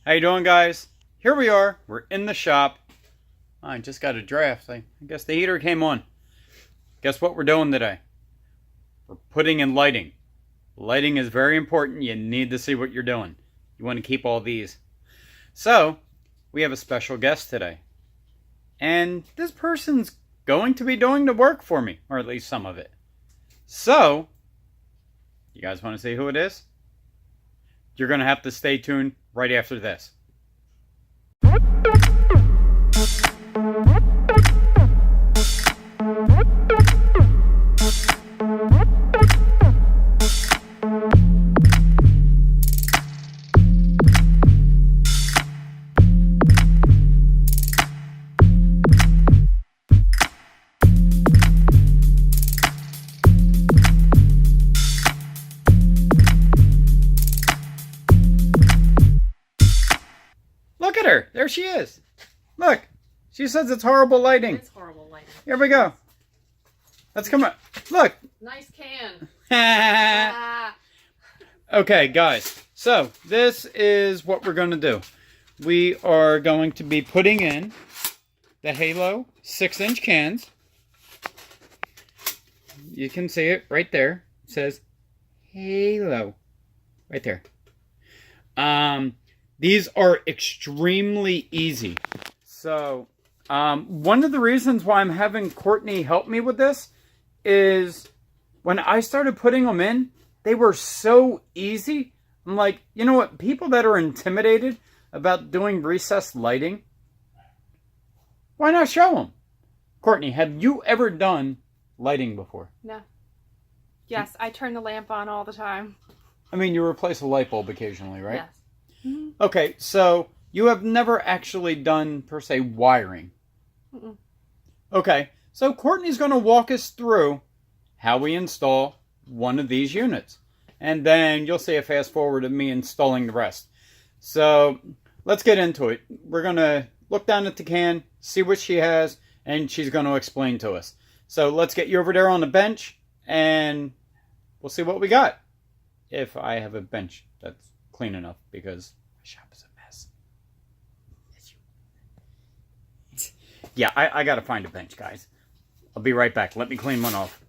How you doing, guys? Here we are. We're in the shop. I just got a draft. I guess the heater came on. Guess what we're doing today? We're putting in lighting. Lighting is very important. You need to see what you're doing. You want to keep all these. So, we have a special guest today. And this person's going to be doing the work for me, or at least some of it. So, you guys want to see who it is? You're going to have to stay tuned right after this. Look at her. There she is. Look. She says it's horrible lighting. It's horrible lighting. Here we go. Let's come on. Look. Nice can. Okay, guys. So, this is what we're going to do. We are going to be putting in the Halo 6-inch cans. You can see it right there. It says Halo. Right there. These are extremely easy. So, one of the reasons why I'm having Courtney help me with this is when I started putting them in, they were so easy. I'm like, you know what? People that are intimidated about doing recessed lighting, why not show them? Courtney, have you ever done lighting before? No. Yes, I turn the lamp on all the time. I mean, you replace a light bulb occasionally, right? Yes. Mm-hmm. Okay, so you have never actually done, per se, wiring. Mm-mm. Okay, so Courtney's going to walk us through how we install one of these units. And then you'll see a fast forward of me installing the rest. So let's get into it. We're going to look down at the can, see what she has, and she's going to explain to us. So let's get you over there on the bench, and we'll see what we got. If I have a bench that's clean enough, because my shop is a mess. Yeah, I got to find a bench, guys. I'll be right back. Let me clean one off.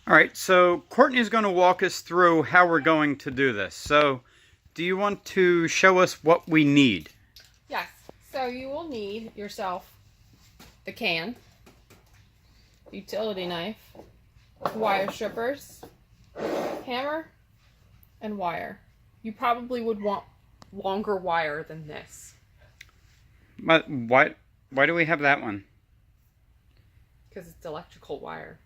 All right, so Courtney's going to walk us through how we're going to do this. So, do you want to show us what we need? Yes. So you will need yourself the can, utility knife, wire strippers, hammer, and wire. You probably would want longer wire than this. But why do we have that one? Because it's electrical wire.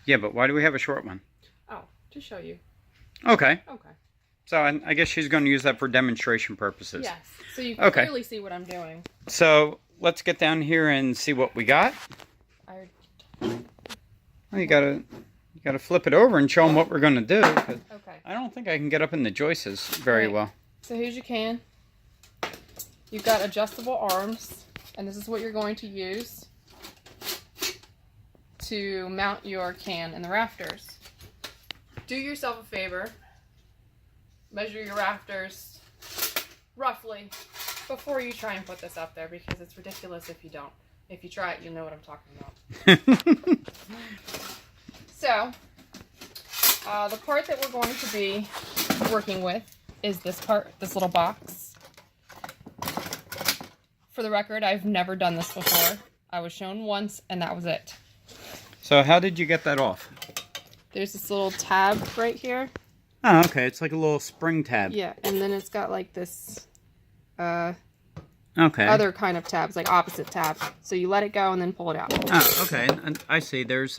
Yeah, but why do we have a short one? Oh, to show you. Okay. Okay. So I guess she's going to use that for demonstration purposes. Yes. So you can clearly see what I'm doing. So let's get down here and see what we got. Well, you gotta flip it over and show them what we're going to do. Okay. I don't think I can get up in the joists very well. So here's your can. You've got adjustable arms, and this is what you're going to use to mount your can in the rafters. Do yourself a favor. Measure your rafters roughly before you try and put this up there, because it's ridiculous if you don't. If you try it, you'll know what I'm talking about. So, the part that we're going to be working with is this part, this little box. For the record, I've never done this before. I was shown once, and that was it. So how did you get that off? There's this little tab right here. Oh, okay. It's like a little spring tab. Yeah, and then it's got like this okay. other kind of tabs, like opposite tab. So you let it go and then pull it out. Oh, okay. And I see. There's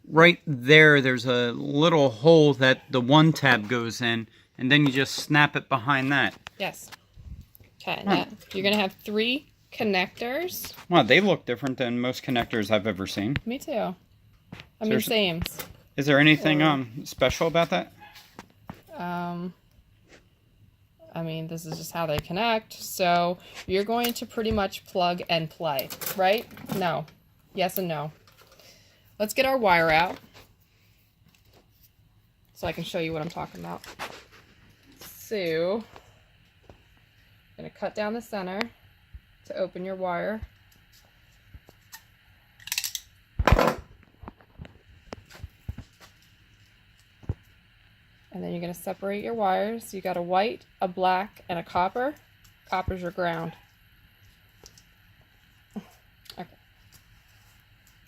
right there. There's a little hole that the one tab goes in, and then you just snap it behind that. Yes. Okay. Now you're gonna have 3 connectors. Wow, they look different than most connectors I've ever seen. Me too. I mean, same. Is there anything special about that? I mean, this is just how they connect. So you're going to pretty much plug and play, right? No. Yes and no. Let's get our wire out so I can show you what I'm talking about. So You're going to cut down the center to open your wire. And then you're going to separate your wires. You got a white, a black, and a copper. Copper's your ground. Okay.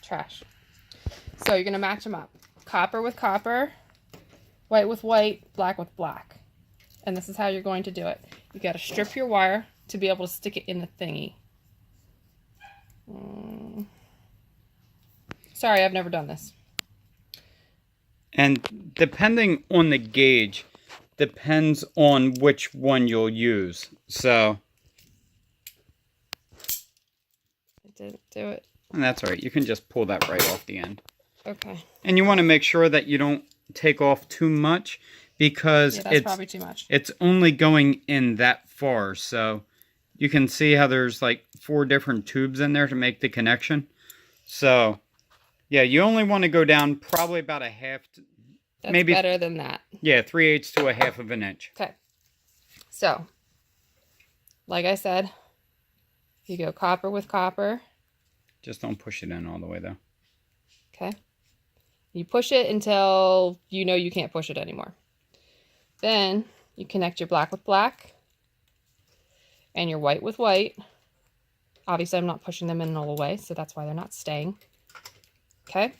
Trash. So you're going to match them up. Copper with copper, white with white, black with black. And this is how you're going to do it. You got to strip your wire to be able to stick it in the thingy. Sorry, I've never done this. And depending on the gauge, depends on which one you'll use. So, I didn't do it. and that's all right. You can just pull that right off the end. Okay. And you want to make sure that you don't take off too much, because Yeah, that's probably too much. It's only going in that far. So you can see how there's like 4 different tubes in there to make the connection. So yeah, you only want to go down probably about a half. That's maybe better than that. Yeah, 3/8 to a half of an inch. Okay. So, like I said, you go copper with copper. Just don't push it in all the way though. Okay. You push it until you know you can't push it anymore. Then you connect your black with black and your white with white. Obviously, I'm not pushing them in all the way, so that's why they're not staying. Okay.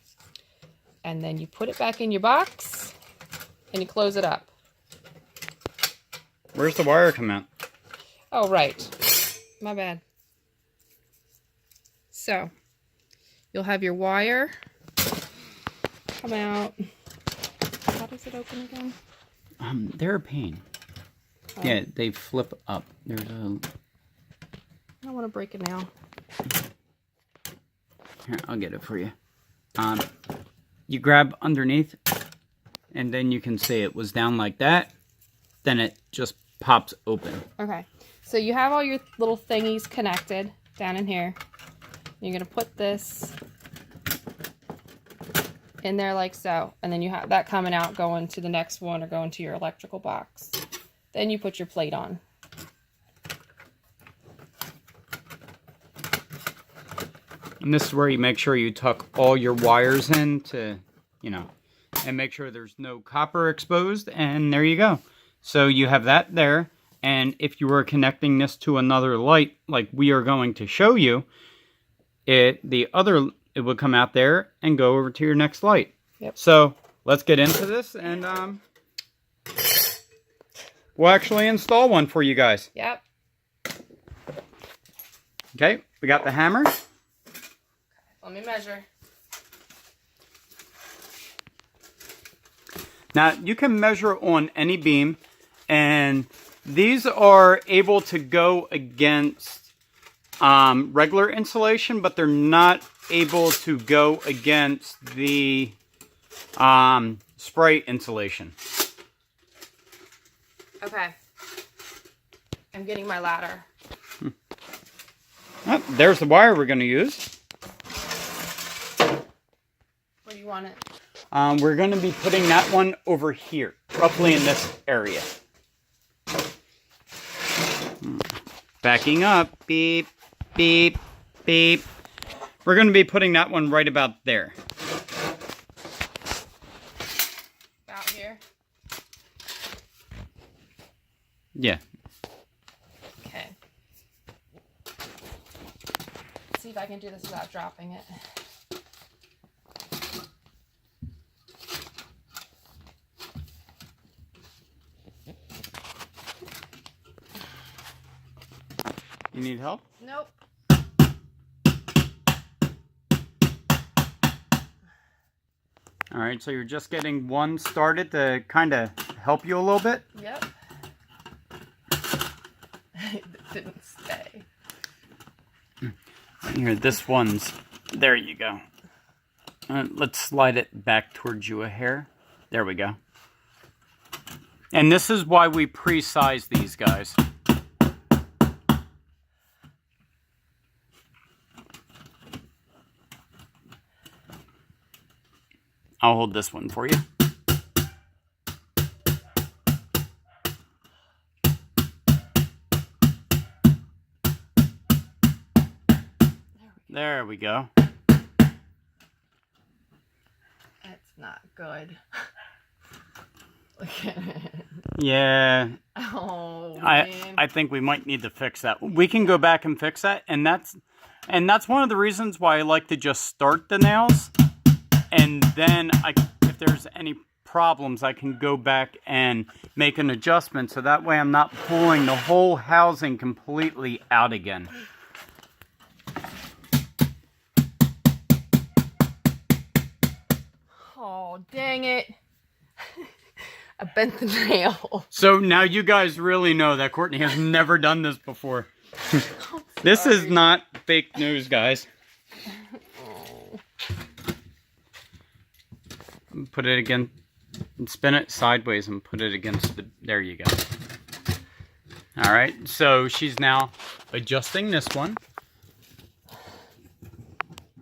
And then you put it back in your box and you close it up. Where's the wire come out? Oh, right. My bad. So, you'll have your wire come out. How does it open again? They're a pain. Oh. Yeah, they flip up. There's a... I don't want to break it now. Here, I'll get it for you. You grab underneath, and then you can see it was down like that. Then it just pops open. Okay. So you have all your little thingies connected down in here. You're going to put this in there like so. And then you have that coming out going to the next one or going to your electrical box. Then you put your plate on. And this is where you make sure you tuck all your wires in to, you know, and make sure there's no copper exposed. And there you go. So you have that there. And if you were connecting this to another light, like we are going to show you, it would come out there and go over to your next light. Yep. So let's get into this, and we'll actually install one for you guys. Yep. Okay, we got the hammer. Let me measure. Now, you can measure on any beam, and these are able to go against regular insulation, but they're not able to go against the spray insulation. Okay. I'm getting my ladder. Oh, there's the wire we're going to use. Where do you want it? We're going to be putting that one over here, roughly in this area. Backing up. Beep, beep, beep. We're going to be putting that one right about there. About here? Yeah. Okay. Let's see if I can do this without dropping it. You need help? Nope. All right, so you're just getting one started to kind of help you a little bit? Yep. It didn't stay. Here, this one's... There you go. Let's slide it back towards you a hair. There we go. And this is why we pre-size these guys. I'll hold this one for you. There we go. That's not good. Look at it. Yeah. Oh, man. I think we might need to fix that. We can go back and fix that, and that's one of the reasons why I like to just start the nails, and then if there's any problems, I can go back and make an adjustment, so that way I'm not pulling the whole housing completely out again. Oh, dang it. I bent the nail. So now you guys really know that Courtney has never done this before. This is not fake news, guys. Oh. Put it again. Spin it sideways and put it against the... There you go. Alright, so she's now adjusting this one.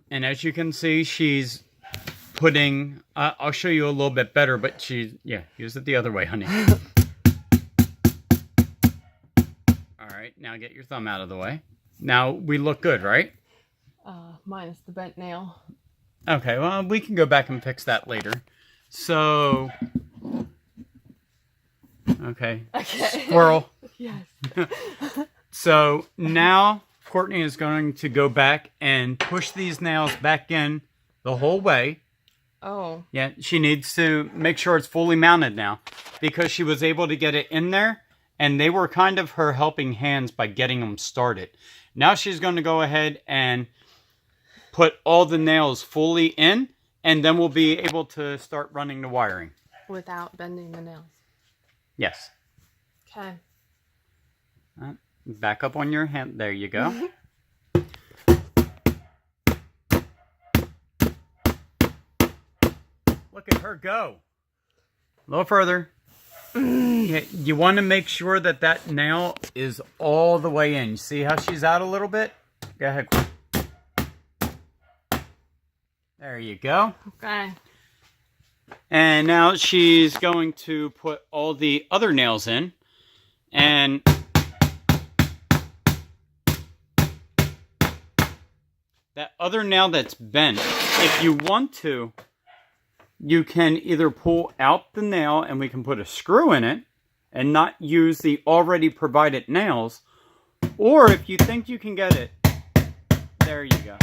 And as you can see, she's putting... I'll show you a little bit better, but yeah, use it the other way, honey. Alright, now get your thumb out of the way. Now, we look good, right? Minus the bent nail. Okay, well, we can go back and fix that later. So... Okay. Squirrel. Yes. So, now, Courtney is going to go back and push these nails back in the whole way. Oh. Yeah, she needs to make sure it's fully mounted now, because she was able to get it in there, and they were kind of her helping hands by getting them started. Now she's going to go ahead and put all the nails fully in, and then we'll be able to start running the wiring. Without bending the nails. Yes. Okay. Back up on your hand. There you go. Look at her go. A little further. Yeah, you want to make sure that that nail is all the way in. You see how she's out a little bit? Go ahead. There you go. Okay. And now she's going to put all the other nails in. And that other nail that's bent, if you want to, you can either pull out the nail and we can put a screw in it and not use the already provided nails. Or if you think you can get it, there you go.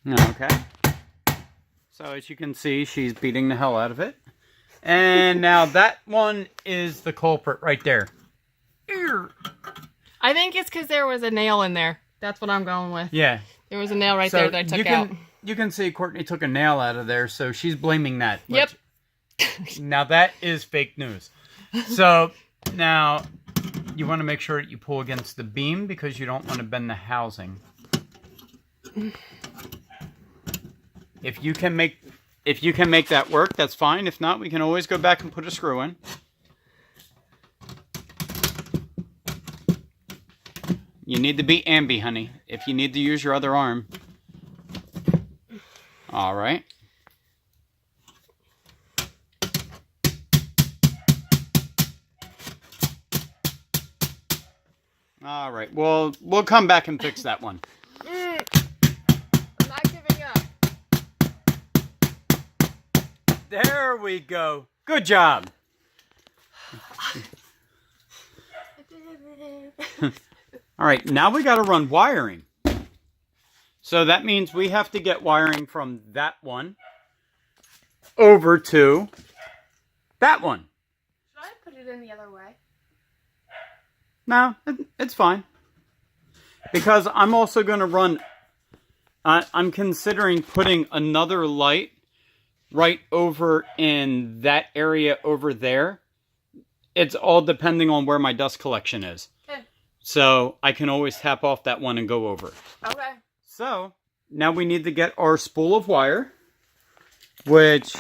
Okay. So as you can see, she's beating the hell out of it. And now that one is the culprit right there. I think it's because there was a nail in there. That's what I'm going with. Yeah. There was a nail right there that I took out. You can see Courtney took a nail out of there, so she's blaming that. Yep. Now that is fake news. So now you want to make sure that you pull against the beam because you don't want to bend the housing. If you can make that work, that's fine. If not, we can always go back and put a screw in. You need to be ambi, honey, if you need to use your other arm. All right. All right. Well, we'll come back and fix that one. I'm not giving up. There we go. Good job. All right, now we got to run wiring. So that means we have to get wiring from that one over to that one. Should I put it in the other way? No, it's fine. Because I'm also going to run... I'm considering putting another light right over in that area over there. It's all depending on where my dust collection is. Okay. So I can always tap off that one and go over. Okay. So now we need to get our spool of wire, which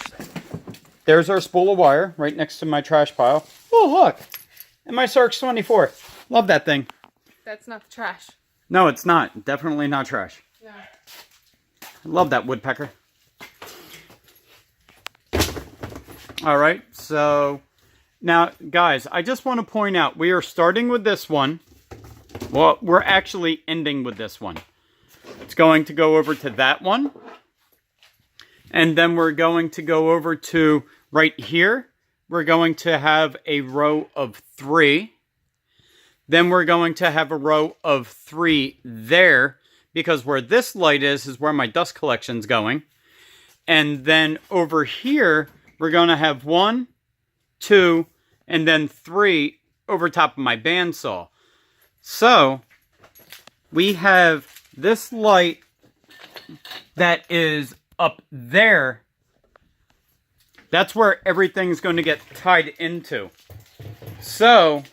there's our spool of wire right next to my trash pile. Oh, look. And my Sarks 24. Love that thing. That's not the trash. No, it's not. Definitely not trash. No. I love that woodpecker. All right. So Now, guys, I just want to point out, we are starting with this one. Well, we're actually ending with this one. It's going to go over to that one. And then we're going to go over to right here. We're going to have a row of 3. Then we're going to have a row of 3 there, because where this light is where my dust collection's going. And then over here, we're going to have 1, 2, and then 3 over top of my bandsaw. So, we have this light that is up there. That's where everything's going to get tied into. So,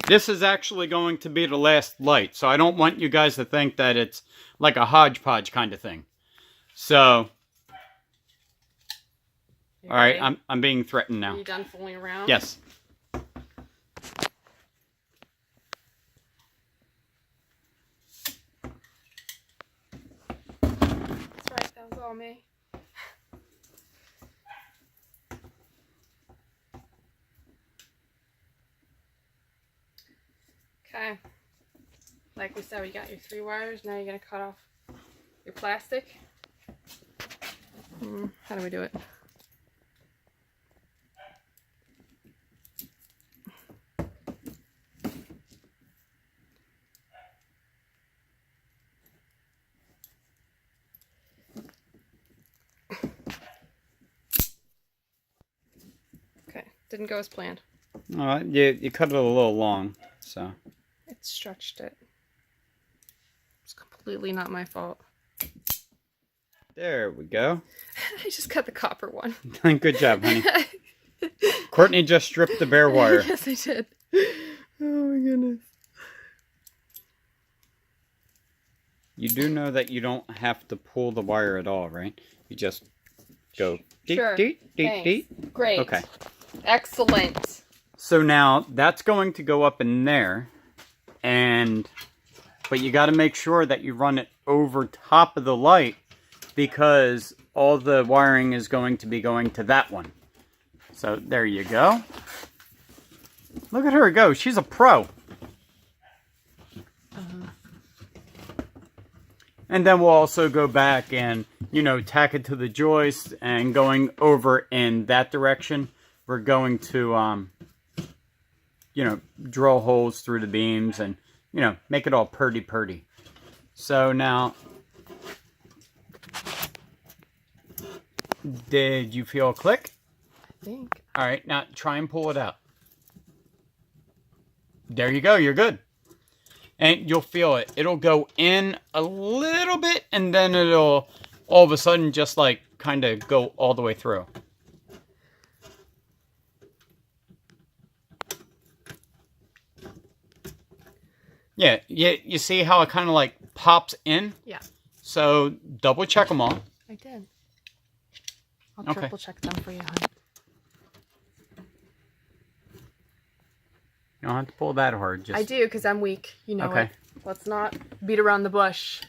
this is actually going to be the last light. So, I don't want you guys to think that it's like a hodgepodge kind of thing. So, all right, I'm being threatened now. Are you done fooling around? Yes. That's right, that was all me. Okay. Like we said, we got your 3 wires. Now you're going to cut off your plastic. How do we do it? Okay, didn't go as planned. You cut it a little long, so. It stretched it. It's completely not my fault. There we go. I just cut the copper one. Good job, honey. Courtney just stripped the bare wire. Yes, I did. Oh my goodness. You do know that you don't have to pull the wire at all, right? You just go deet, Sure. deet, deet, Thanks. deet. Great. Okay. Excellent. So now that's going to go up in there, but you got to make sure that you run it over top of the light, because all the wiring is going to be going to that one. So there you go. Look at her go. She's a pro. And then we'll also go back and, tack it to the joist, and going over in that direction, we're going to, drill holes through the beams and, make it all purdy. So now, did you feel a click? I think. All right, now try and pull it out. There you go, you're good. And you'll feel it. It'll go in a little bit, and then it'll all of a sudden just like kind of go all the way through. Yeah, you see how it kind of like pops in? Yeah. So double check them all. I did. I'll Okay. triple check them for you, hon. You don't have to pull that hard. Just... I do, because I'm weak. You know Okay. it. Let's not beat around the bush.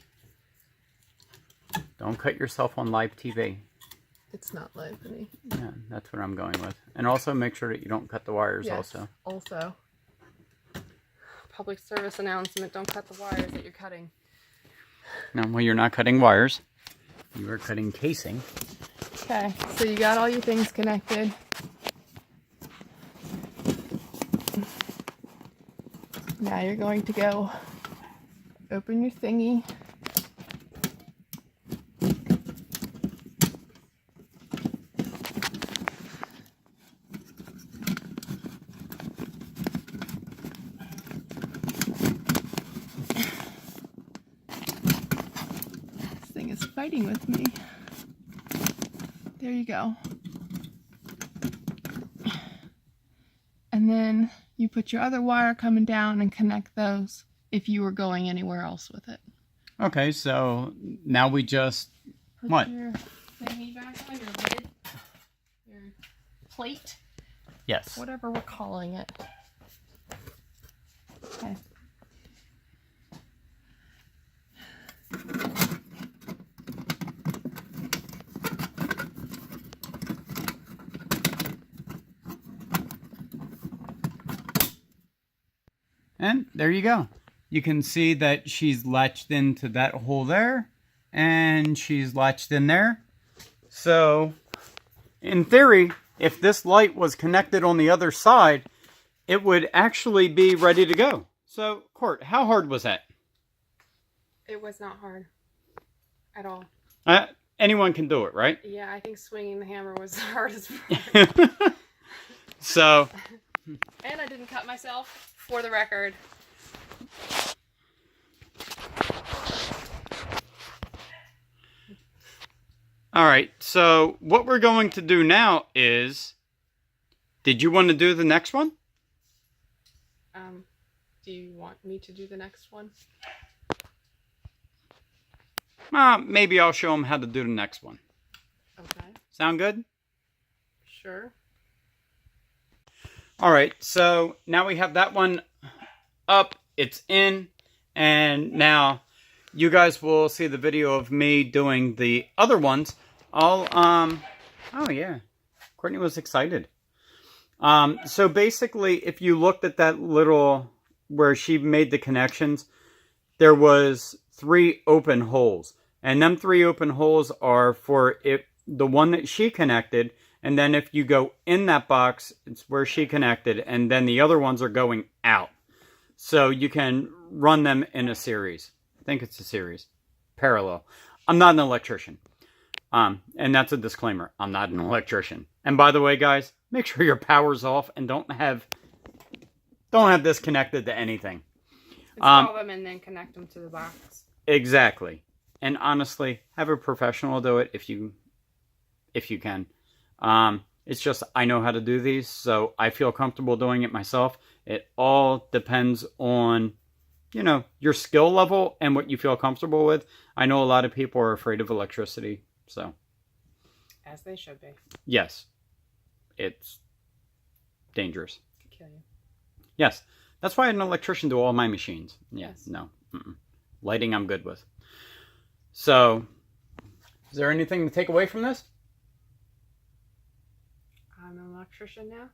Don't cut yourself on live TV. It's not live, honey. Yeah, that's what I'm going with. And also make sure that you don't cut the wires also. Also. Public service announcement, don't cut the wires that you're cutting. No, well, you're not cutting wires. You are cutting casing. Okay, so you got all your things connected. Now you're going to go open your thingy. This thing is fighting with me. There you go. And then you put your other wire coming down and connect those if you were going anywhere else with it. Okay, so now we just... Put What? your thingy back on, your lid, your plate, Yes. whatever we're calling it. Okay. And there you go. You can see that she's latched into that hole there, and she's latched in there. So, in theory, if this light was connected on the other side, it would actually be ready to go. So, Court, how hard was that? It was not hard at all. Anyone can do it, right? Yeah, I think swinging the hammer was the hardest part. So, and I didn't cut myself, for the record. all right. So, what we're going to do now is, did you want to do the next one? Do you want me to do the next one? Maybe I'll show them how to do the next one. Okay. Sound good? Sure. All right, so now we have that one up, it's in, and now you guys will see the video of me doing the other ones. Oh yeah, Courtney was excited. So basically, if you looked at that little, where she made the connections, there was 3 open holes. And them 3 open holes are for the one that she connected, and then if you go in that box, it's where she connected, and then the other ones are going out. So you can run them in a series. I think it's a series. Parallel. I'm not an electrician. And that's a disclaimer. I'm not an electrician. And by the way, guys, make sure your power's off and don't have this connected to anything. Install them and then connect them to the box. Exactly. And honestly, have a professional do it if you can. It's just I know how to do these, so I feel comfortable doing it myself. It all depends on, your skill level and what you feel comfortable with. I know a lot of people are afraid of electricity, so. As they should be. Yes. It's dangerous. It could kill you. Yes. That's why I had an electrician do all my machines. Yes. No. Lighting I'm good with. So, is there anything to take away from this? I'm an electrician now.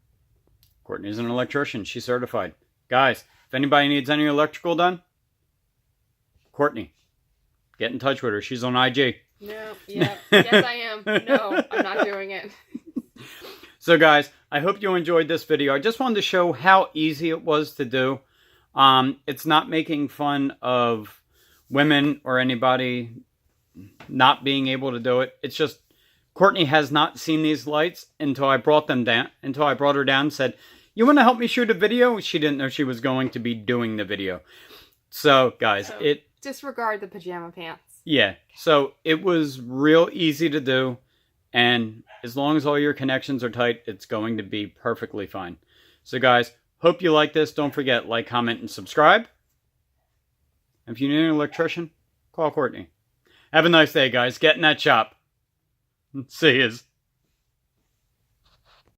Courtney's an electrician. She's certified. Guys, if anybody needs any electrical done, Courtney, get in touch with her. She's on IG. No, yeah. Yes, I am. No, I'm not doing it. So, guys, I hope you enjoyed this video. I just wanted to show how easy it was to do. It's not making fun of women or anybody not being able to do it. It's just Courtney has not seen these lights until I brought her down and said, "You want to help me shoot a video?" She didn't know she was going to be doing the video. So, guys, disregard the pajama pants. Yeah, so it was real easy to do, and as long as all your connections are tight, it's going to be perfectly fine. So, guys, hope you like this. Don't forget, like, comment, and subscribe. If you need an electrician, call Courtney. Have a nice day, guys. Get in that shop. See yous.